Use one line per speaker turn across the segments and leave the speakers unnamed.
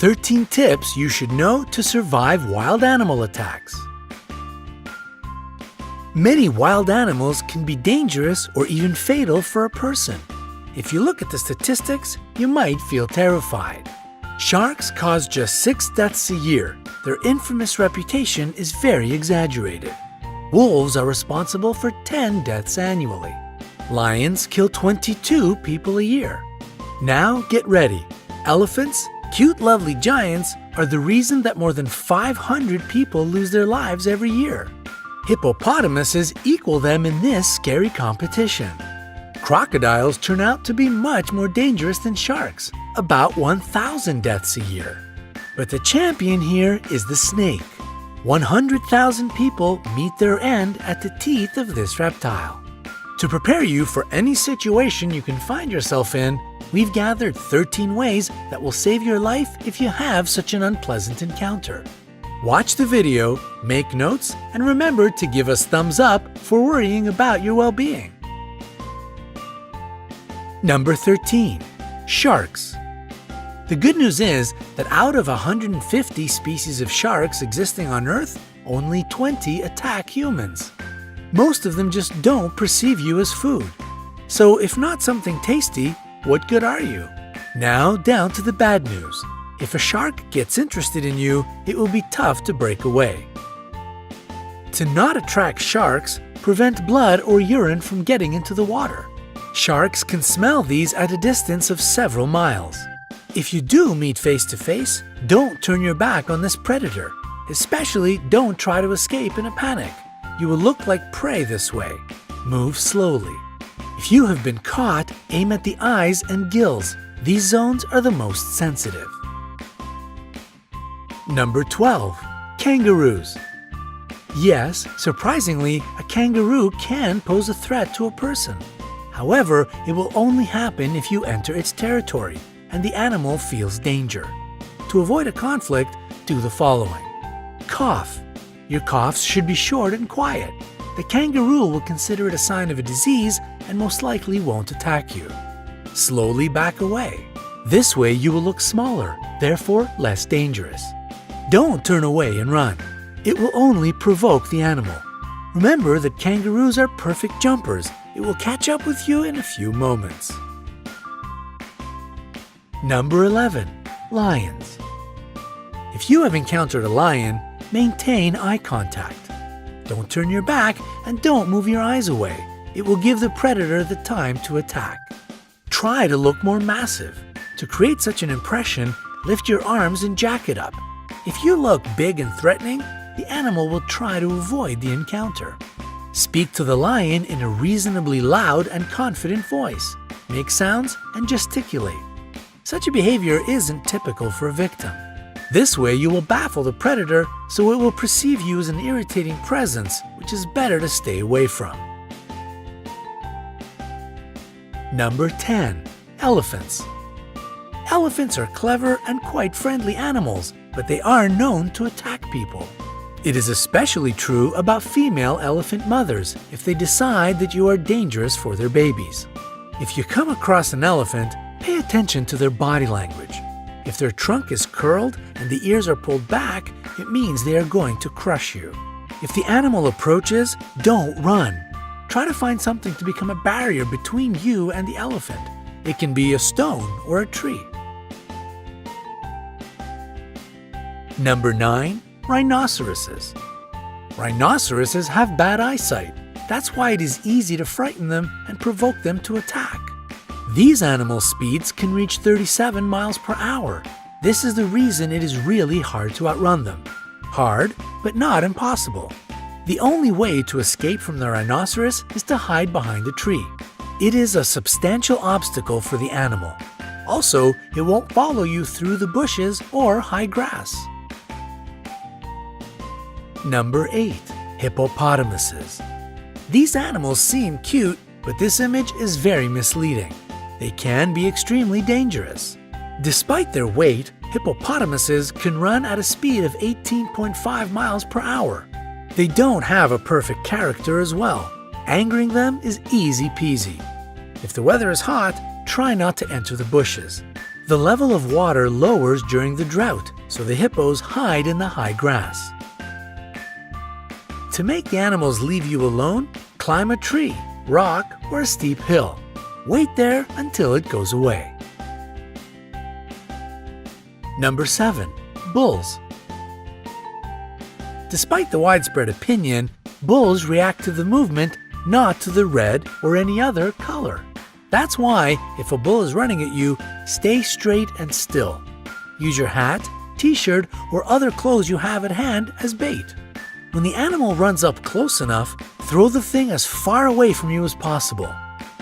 13 tips you should know to survive wild animal attacks. Many wild animals can be dangerous or even fatal for a person. If you look at the statistics, you might feel terrified. Sharks cause just 6 deaths a year. Their infamous reputation is very exaggerated. Wolves are responsible for 10 deaths annually. Lions kill 22 people a year. Now get ready. Elephants, cute lovely giants, are the reason that more than 500 people lose their lives every year. Hippopotamuses equal them in this scary competition. Crocodiles turn out to be much more dangerous than sharks, about 1,000 deaths a year. But the champion here is the snake. 100,000 people meet their end at the teeth of this reptile. To prepare you for any situation you can find yourself in, we've gathered 13 ways that will save your life if you have such an unpleasant encounter. Watch the video, make notes, and remember to give us thumbs up for worrying about your well-being. Number 13. Sharks. The good news is that out of 150 species of sharks existing on Earth, only 20 attack humans. Most of them just don't perceive you as food. So if not something tasty, what good are you? Now down to the bad news. If a shark gets interested in you, it will be tough to break away. To not attract sharks, prevent blood or urine from getting into the water. Sharks can smell these at a distance of several miles. If you do meet face to face, don't turn your back on this predator. Especially don't try to escape in a panic. You will look like prey this way. Move slowly. If you have been caught, aim at the eyes and gills. These zones are the most sensitive. Number 12. Kangaroos. Yes, surprisingly, a kangaroo can pose a threat to a person. However, it will only happen if you enter its territory and the animal feels danger. To avoid a conflict, do the following. Cough. Your coughs should be short and quiet. The kangaroo will consider it a sign of a disease and most likely won't attack you. Slowly back away. This way you will look smaller, therefore less dangerous. Don't turn away and run. It will only provoke the animal. Remember that kangaroos are perfect jumpers. It will catch up with you in a few moments. Number 11. Lions. If you have encountered a lion, maintain eye contact. Don't turn your back and don't move your eyes away. It will give the predator the time to attack. Try to look more massive. To create such an impression, lift your arms and jack it up. If you look big and threatening, the animal will try to avoid the encounter. Speak to the lion in a reasonably loud and confident voice. Make sounds and gesticulate. Such a behavior isn't typical for a victim. This way you will baffle the predator, so it will perceive you as an irritating presence, which is better to stay away from. Number 10. Elephants. Elephants are clever and quite friendly animals, but they are known to attack people. It is especially true about female elephant mothers if they decide that you are dangerous for their babies. If you come across an elephant, pay attention to their body language. If their trunk is curled and the ears are pulled back, it means they are going to crush you. If the animal approaches, don't run. Try to find something to become a barrier between you and the elephant. It can be a stone or a tree. Number 9. Rhinoceroses. Rhinoceroses have bad eyesight. That's why it is easy to frighten them and provoke them to attack. These animal speeds can reach 37 miles per hour. This is the reason it is really hard to outrun them. Hard, but not impossible. The only way to escape from the rhinoceros is to hide behind a tree. It is a substantial obstacle for the animal. Also, it won't follow you through the bushes or high grass. Number 8. Hippopotamuses. These animals seem cute, but this image is very misleading. They can be extremely dangerous. Despite their weight, hippopotamuses can run at a speed of 18.5 miles per hour. They don't have a perfect character as well. Angering them is easy peasy. If the weather is hot, try not to enter the bushes. The level of water lowers during the drought, so the hippos hide in the high grass. To make the animals leave you alone, climb a tree, rock, or a steep hill. Wait there until it goes away. Number 7. Bulls. Despite the widespread opinion, bulls react to the movement, not to the red or any other color. That's why, if a bull is running at you, stay straight and still. Use your hat, t-shirt, or other clothes you have at hand as bait. When the animal runs up close enough, throw the thing as far away from you as possible.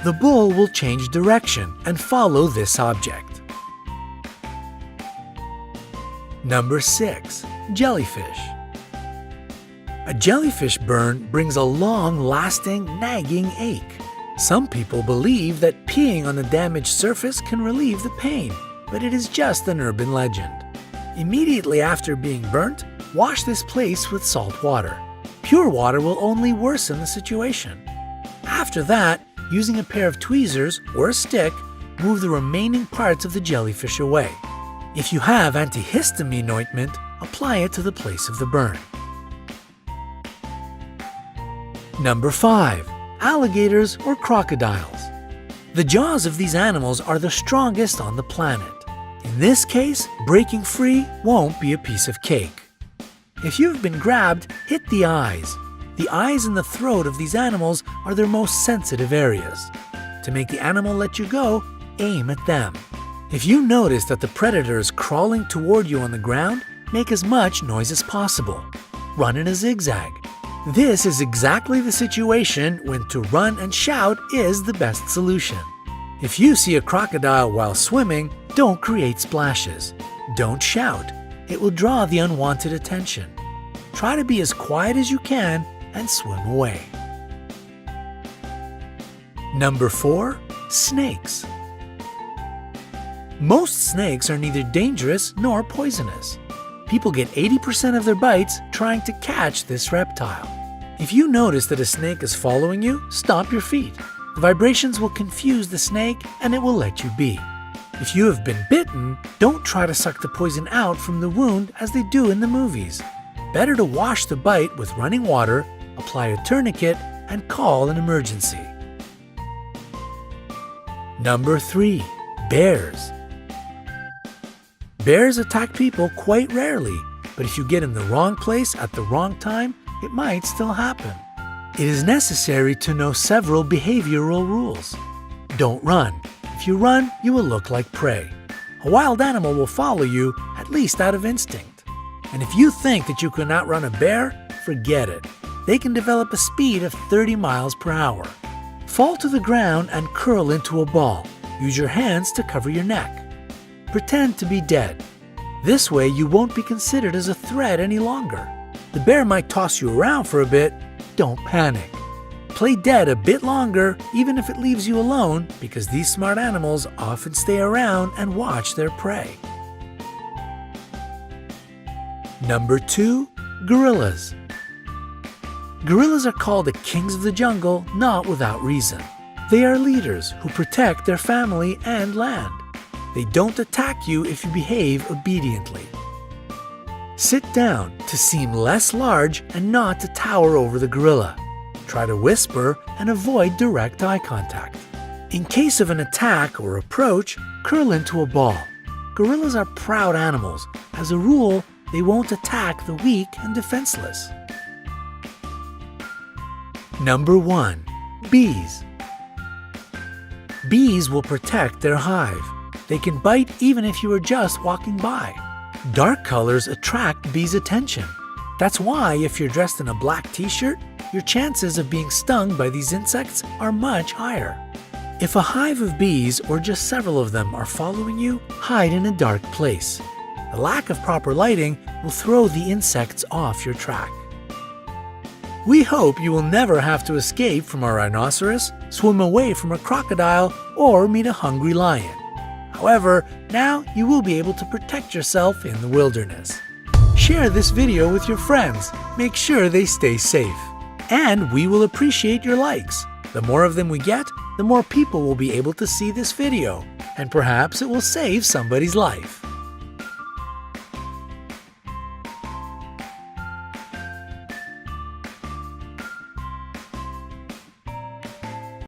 The bull will change direction and follow this object. Number 6. Jellyfish. A jellyfish burn brings a long-lasting, nagging ache. Some people believe that peeing on the damaged surface can relieve the pain, but it is just an urban legend. Immediately after being burnt, wash this place with salt water. Pure water will only worsen the situation. After that, using a pair of tweezers or a stick, move the remaining parts of the jellyfish away. If you have antihistamine ointment, apply it to the place of the burn. Number 5. Alligators or crocodiles. The jaws of these animals are the strongest on the planet. In this case, breaking free won't be a piece of cake. If you've been grabbed, hit the eyes. The eyes and the throat of these animals are their most sensitive areas. To make the animal let you go, aim at them. If you notice that the predator is crawling toward you on the ground, make as much noise as possible. Run in a zigzag. This is exactly the situation when to run and shout is the best solution. If you see a crocodile while swimming, don't create splashes. Don't shout. It will draw the unwanted attention. Try to be as quiet as you can and swim away. Number 4. Snakes. Most snakes are neither dangerous nor poisonous. People get 80% of their bites trying to catch this reptile. If you notice that a snake is following you, stomp your feet. The vibrations will confuse the snake and it will let you be. If you have been bitten, don't try to suck the poison out from the wound as they do in the movies. Better to wash the bite with running water, apply a tourniquet, and call an emergency. Number 3. Bears. Bears attack people quite rarely, but if you get in the wrong place at the wrong time, it might still happen. It is necessary to know several behavioral rules. Don't run. If you run, you will look like prey. A wild animal will follow you, at least out of instinct. And if you think that you can outrun a bear, forget it. They can develop a speed of 30 miles per hour. Fall to the ground and curl into a ball. Use your hands to cover your neck. Pretend to be dead. This way you won't be considered as a threat any longer. The bear might toss you around for a bit. Don't panic. Play dead a bit longer, even if it leaves you alone, because these smart animals often stay around and watch their prey. Number 2. Gorillas. Gorillas are called the kings of the jungle not without reason. They are leaders who protect their family and land. They don't attack you if you behave obediently. Sit down to seem less large and not to tower over the gorilla. Try to whisper and avoid direct eye contact. In case of an attack or approach, curl into a ball. Gorillas are proud animals. As a rule, they won't attack the weak and defenseless. Number 1. Bees. Bees will protect their hive. They can bite even if you are just walking by. Dark colors attract bees' attention. That's why if you're dressed in a black t-shirt, your chances of being stung by these insects are much higher. If a hive of bees or just several of them are following you, hide in a dark place. The lack of proper lighting will throw the insects off your track. We hope you will never have to escape from a rhinoceros, swim away from a crocodile, or meet a hungry lion. However, now you will be able to protect yourself in the wilderness. Share this video with your friends. Make sure they stay safe. And we will appreciate your likes. The more of them we get, the more people will be able to see this video. and perhaps it will save somebody's life.